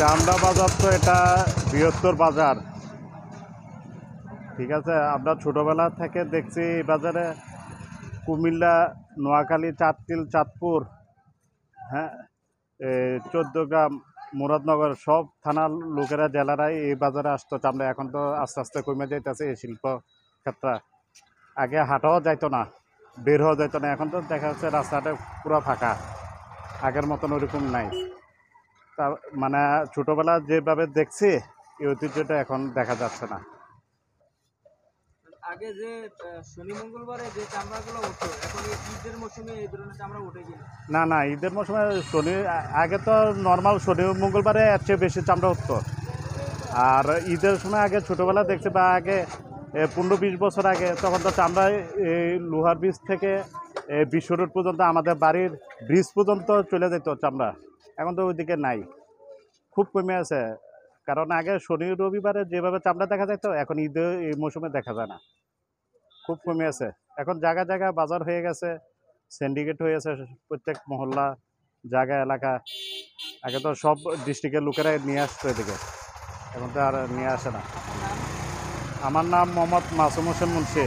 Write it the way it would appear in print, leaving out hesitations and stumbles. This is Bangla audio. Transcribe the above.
চামড়া বাজার তো এটা বৃহত্তর বাজার, ঠিক আছে। আমরা ছোটোবেলা থেকে দেখছি এই বাজারে কুমিল্লা, নোয়াখালী, চাঁদপুর, চাঁদপুর, হ্যাঁ, 14 গ্রাম, মুরাদনগর সব থানার লোকেরা, জেলারাই এই বাজারে আসতো চামড়া। এখন তো আস্তে আস্তে কমে যাইতেছে এই শিল্প ক্ষেত্রে। আগে হাঁটাও যাইতো না, বের হওয়া যাইতো না, এখন তো দেখা যাচ্ছে রাস্তাটা পুরো ফাঁকা, আগের মতন ওরকম নাই। তা মানে ছোটোবেলা যেভাবে দেখছি এই ঐতিহ্যটা এখন দেখা যাচ্ছে না। আগে যে শনি মঙ্গলবারে যে চামড়াগুলো উঠতো, এখন এই ঈদের মৌসুমে এই ধরনের চামড়া উঠে কিনা? না না, ঈদের মৌসুমে শনি, আগে তো নর্মাল শনি মঙ্গলবারে এর চেয়ে বেশি চামড়া উঠতো। আর ঈদের সময় আগে ছোটোবেলা দেখছি, বা আগে 15-20 বছর আগে, তখন তো চামড়ায় এই লোহার ব্রিজ থেকে বিশ্ব রোড পর্যন্ত, আমাদের বাড়ির ব্রিজ পর্যন্ত চলে যেত চামড়া। এখন তো ওইদিকে নাই, খুব কমে আছে। কারণ আগে শনি রবিবারে যেভাবে চামড়া দেখা যেত, এখন ঈদে এই মৌসুমে দেখা যায় না, খুব কমে আছে। এখন জায়গা জায়গা বাজার হয়ে গেছে, সিন্ডিকেট হয়ে গেছে প্রত্যেক মহল্লা, জায়গা, এলাকা। আগে তো সব ডিস্ট্রিক্টের লোকেরা নিয়ে আসতো এদিকে, এখন তো আর নিয়ে আসে না। আপনার নাম? আমার নাম মোহাম্মদ মাসুম হোসেন মুন্সি।